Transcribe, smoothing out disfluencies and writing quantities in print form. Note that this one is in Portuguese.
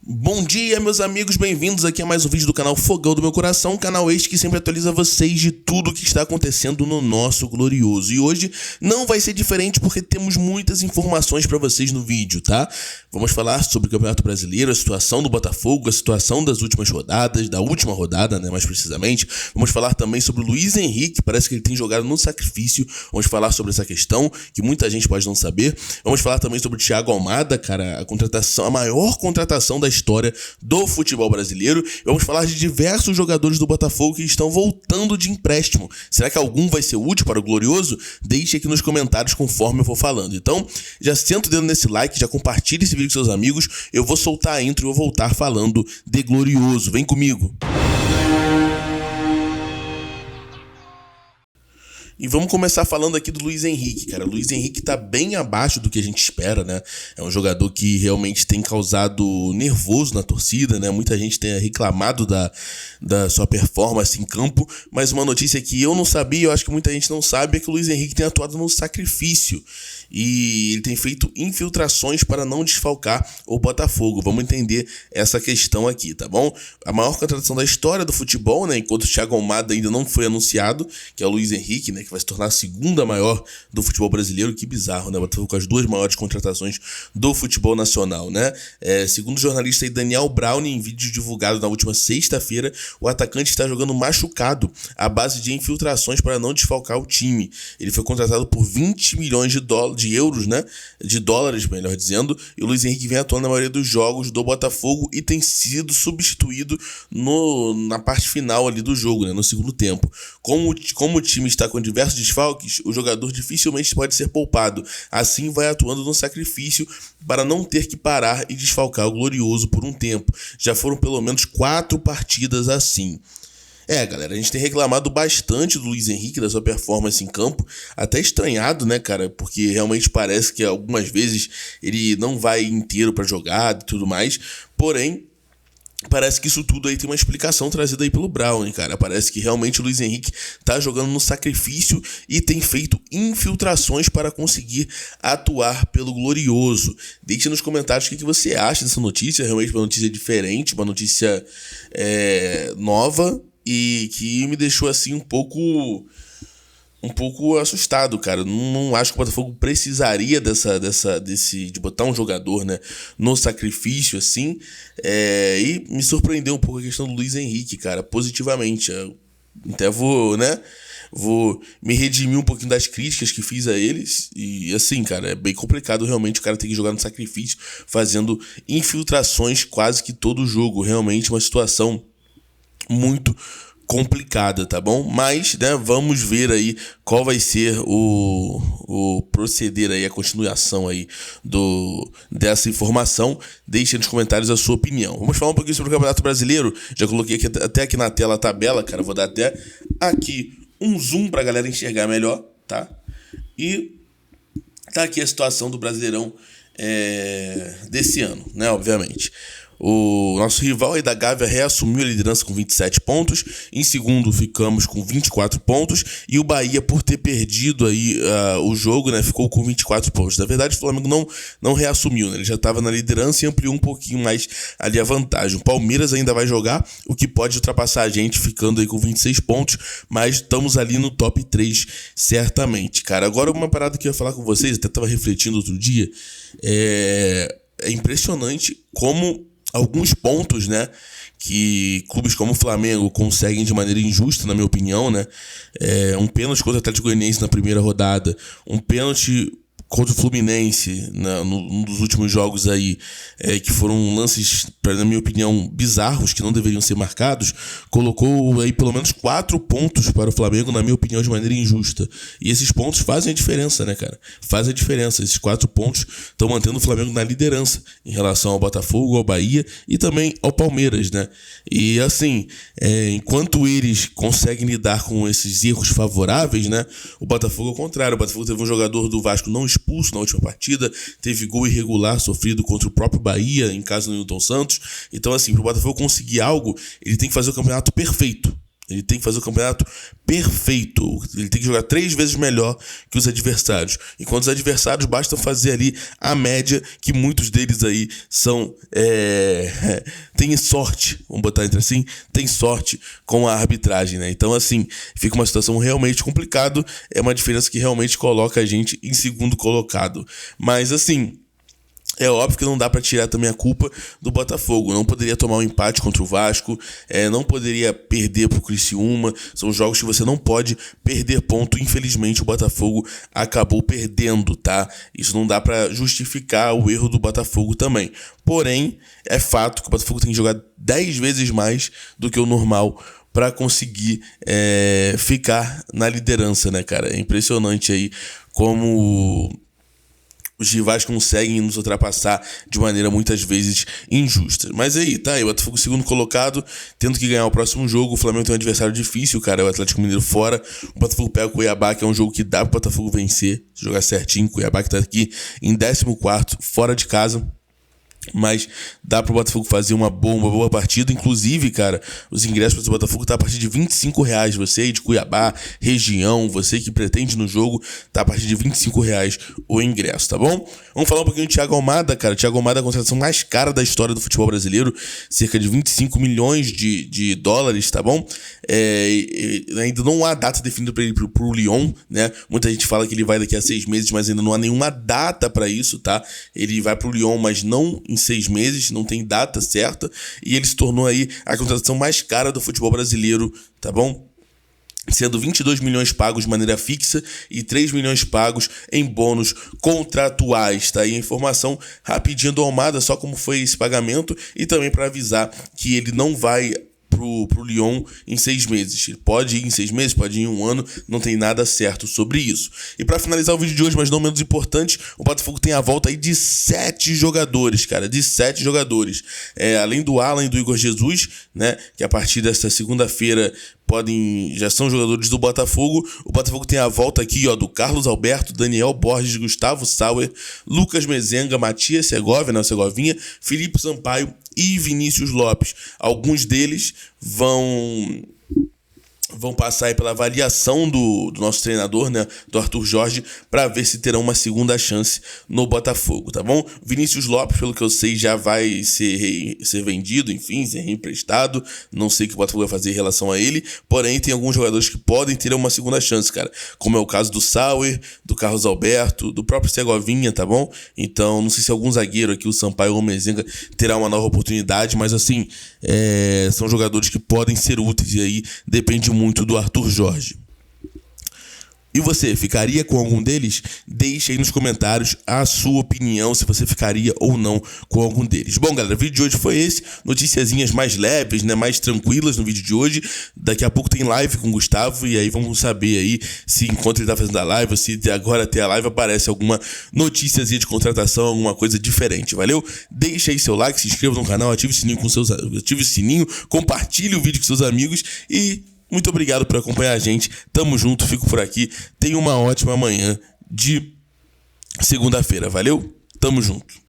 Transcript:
Bom dia, meus amigos, bem-vindos aqui a mais um vídeo do canal Fogão do Meu Coração, um canal este que sempre atualiza vocês de tudo o que está acontecendo no nosso glorioso. E hoje não vai ser diferente porque temos muitas informações para vocês no vídeo, tá? Vamos falar sobre o Campeonato Brasileiro, a situação do Botafogo, a situação das últimas rodadas, da última rodada, né, mais precisamente. Vamos falar também sobre o Luiz Henrique, parece que ele tem jogado no sacrifício. Vamos falar sobre essa questão, que muita gente pode não saber. Vamos falar também sobre o Thiago Almada, cara, a maior contratação da história do futebol brasileiro. Vamos falar de diversos jogadores do Botafogo que estão voltando de empréstimo. Será que algum vai ser útil para o Glorioso? Deixe aqui nos comentários conforme eu for falando. Então, já senta o dedo nesse like, já compartilhe esse vídeo com seus amigos. Eu vou soltar a intro e vou voltar falando de Glorioso. Vem comigo! E vamos começar falando aqui do Luiz Henrique, cara. O Luiz Henrique tá bem abaixo do que a gente espera, né? É um jogador que realmente tem causado nervoso na torcida, né? Muita gente tem reclamado da sua performance em campo, mas uma notícia que eu não sabia, eu acho que muita gente não sabe, é que o Luiz Henrique tem atuado no sacrifício. E ele tem feito infiltrações para não desfalcar o Botafogo. Vamos entender essa questão aqui, tá bom? A maior contratação da história do futebol, né? Enquanto o Thiago Almada ainda não foi anunciado, que é o Luiz Henrique, né? Que vai se tornar a segunda maior do futebol brasileiro. Que bizarro, né? O Botafogo com as duas maiores contratações do futebol nacional, né? Segundo o jornalista Daniel Brown, em vídeo divulgado na última sexta-feira, o atacante está jogando machucado à base de infiltrações para não desfalcar o time. Ele foi contratado por 20 milhões de euros, né? De dólares, melhor dizendo. E o Luiz Henrique vem atuando na maioria dos jogos do Botafogo e tem sido substituído na parte final ali do jogo, né? No segundo tempo. Como o time está com diversos desfalques, o jogador dificilmente pode ser poupado. Assim, vai atuando no sacrifício para não ter que parar e desfalcar o Glorioso por um tempo. Já foram pelo menos 4 partidas assim. Galera, a gente tem reclamado bastante do Luiz Henrique, da sua performance em campo, até estranhado, né, cara, porque realmente parece que algumas vezes ele não vai inteiro pra jogar e tudo mais, porém, parece que isso tudo aí tem uma explicação trazida aí pelo Brown, cara. Parece que realmente o Luiz Henrique tá jogando no sacrifício e tem feito infiltrações para conseguir atuar pelo Glorioso. Deixe nos comentários o que você acha dessa notícia, realmente uma notícia diferente, uma notícia nova, e que me deixou assim um pouco assustado, cara. Não acho que o Botafogo precisaria de botar um jogador, né, no sacrifício, assim. E me surpreendeu um pouco a questão do Luiz Henrique, cara, positivamente. Eu até vou me redimir um pouquinho das críticas que fiz a eles. E assim, cara, é bem complicado realmente o cara ter que jogar no sacrifício, fazendo infiltrações quase que todo jogo. Realmente uma situação muito complicada, tá bom? Mas, né, vamos ver aí qual vai ser o proceder aí, a continuação aí dessa informação. Deixe nos comentários a sua opinião. Vamos falar um pouquinho sobre o Campeonato Brasileiro. Já coloquei até aqui na tela a tabela, cara. Vou dar até aqui um zoom pra galera enxergar melhor, tá? E tá aqui a situação do Brasileirão desse ano, né, obviamente. O nosso rival aí da Gávea reassumiu a liderança com 27 pontos. Em segundo ficamos com 24 pontos. E o Bahia, por ter perdido aí o jogo, né, ficou com 24 pontos. Na verdade, o Flamengo não reassumiu, né? Ele já estava na liderança e ampliou um pouquinho mais ali a vantagem. O Palmeiras ainda vai jogar, o que pode ultrapassar a gente, ficando aí com 26 pontos. Mas estamos ali no top 3, certamente, cara. Agora, uma parada que eu ia falar com vocês, até estava refletindo outro dia. É impressionante como alguns pontos, né, que clubes como o Flamengo conseguem de maneira injusta, na minha opinião, né? Um pênalti contra o Atlético Goianiense na primeira rodada, um pênalti contra o Fluminense, num dos últimos jogos aí, que foram lances, na minha opinião, bizarros, que não deveriam ser marcados, colocou aí pelo menos 4 pontos para o Flamengo, na minha opinião, de maneira injusta. E esses pontos fazem a diferença, né, cara? Fazem a diferença. Esses 4 pontos estão mantendo o Flamengo na liderança em relação ao Botafogo, ao Bahia e também ao Palmeiras, né? E assim, enquanto eles conseguem lidar com esses erros favoráveis, né, o Botafogo ao contrário. O Botafogo teve um jogador do Vasco não expulso na última partida, teve gol irregular sofrido contra o próprio Bahia, em caso do Nilton Santos. Então, assim, para o Botafogo conseguir algo, ele tem que fazer o campeonato perfeito. Ele tem que fazer o campeonato perfeito. Ele tem que jogar 3 vezes melhor que os adversários. Enquanto os adversários basta fazer ali a média, que muitos deles aí são... tem sorte, vamos botar entre assim, tem sorte com a arbitragem, né? Então, assim, fica uma situação realmente complicada. É uma diferença que realmente coloca a gente em segundo colocado. Mas, assim... é óbvio que não dá pra tirar também a culpa do Botafogo. Não poderia tomar um empate contra o Vasco, não poderia perder pro Criciúma. São jogos que você não pode perder ponto. Infelizmente o Botafogo acabou perdendo, tá? Isso não dá pra justificar o erro do Botafogo também. Porém, é fato que o Botafogo tem que jogar 10 vezes mais do que o normal para conseguir ficar na liderança, né, cara? É impressionante aí como... os rivais conseguem nos ultrapassar de maneira muitas vezes injusta. Mas aí, tá aí, o Botafogo segundo colocado, tendo que ganhar o próximo jogo. O Flamengo tem um adversário difícil, cara, é o Atlético Mineiro fora. O Botafogo pega o Cuiabá, que é um jogo que dá pro Botafogo vencer, se jogar certinho. O Cuiabá que tá aqui em 14º, fora de casa. Mas dá pro Botafogo fazer uma boa partida. Inclusive, cara, os ingressos para o Botafogo tá a partir de R$25. Você aí de Cuiabá, região, você que pretende no jogo, tá a partir de R$25 o ingresso, tá bom? Vamos falar um pouquinho do Thiago Almada, cara. Thiago Almada é a contratação mais cara da história do futebol brasileiro, cerca de 25 milhões de dólares, tá bom? Ainda não há data definida para ele pro Lyon, né? Muita gente fala que ele vai daqui a 6 meses, mas ainda não há nenhuma data para isso, tá? Ele vai pro Lyon, mas não em 6 meses, não tem data certa, e ele se tornou aí a contratação mais cara do futebol brasileiro, tá bom? Sendo 22 milhões pagos de maneira fixa e 3 milhões pagos em bônus contratuais, tá? E a informação rapidinho do Almada, só como foi esse pagamento, e também para avisar que ele não vai pro Lyon em 6 meses. Ele pode ir em 6 meses, pode ir em 1 ano, não tem nada certo sobre isso. E para finalizar o vídeo de hoje, mas não menos importante, o Botafogo tem a volta aí de 7 jogadores, cara, de 7 jogadores. Além do Alan e do Igor Jesus, né, que a partir desta segunda-feira já são jogadores do Botafogo. O Botafogo tem a volta aqui, ó, do Carlos Alberto, Daniel Borges, Gustavo Sauer, Lucas Mezenga, Matias Segovinha, Felipe Sampaio e Vinícius Lopes. Alguns deles vão passar aí pela avaliação do nosso treinador, né, do Arthur Jorge, para ver se terão uma segunda chance no Botafogo, tá bom? Vinícius Lopes, pelo que eu sei, já vai ser vendido, enfim, ser reemprestado. Não sei o que o Botafogo vai fazer em relação a ele, porém tem alguns jogadores que podem ter uma segunda chance, cara, como é o caso do Sauer, do Carlos Alberto, do próprio Segovinha, tá bom? Então, não sei se algum zagueiro aqui, o Sampaio ou o Mezenga, terá uma nova oportunidade, mas assim, são jogadores que podem ser úteis, e aí depende muito do Arthur Jorge. E você, ficaria com algum deles? Deixe aí nos comentários a sua opinião, se você ficaria ou não com algum deles. Bom, galera, o vídeo de hoje foi esse. Noticiazinhas mais leves, né, mais tranquilas no vídeo de hoje. Daqui a pouco tem live com o Gustavo, e aí vamos saber aí se enquanto ele tá fazendo a live, se agora até a live aparece alguma noticiazinha de contratação, alguma coisa diferente, valeu? Deixe aí seu like, se inscreva no canal, ative o sininho, compartilhe o vídeo com seus amigos e... muito obrigado por acompanhar a gente. Tamo junto, fico por aqui. Tenha uma ótima manhã de segunda-feira. Valeu? Tamo junto.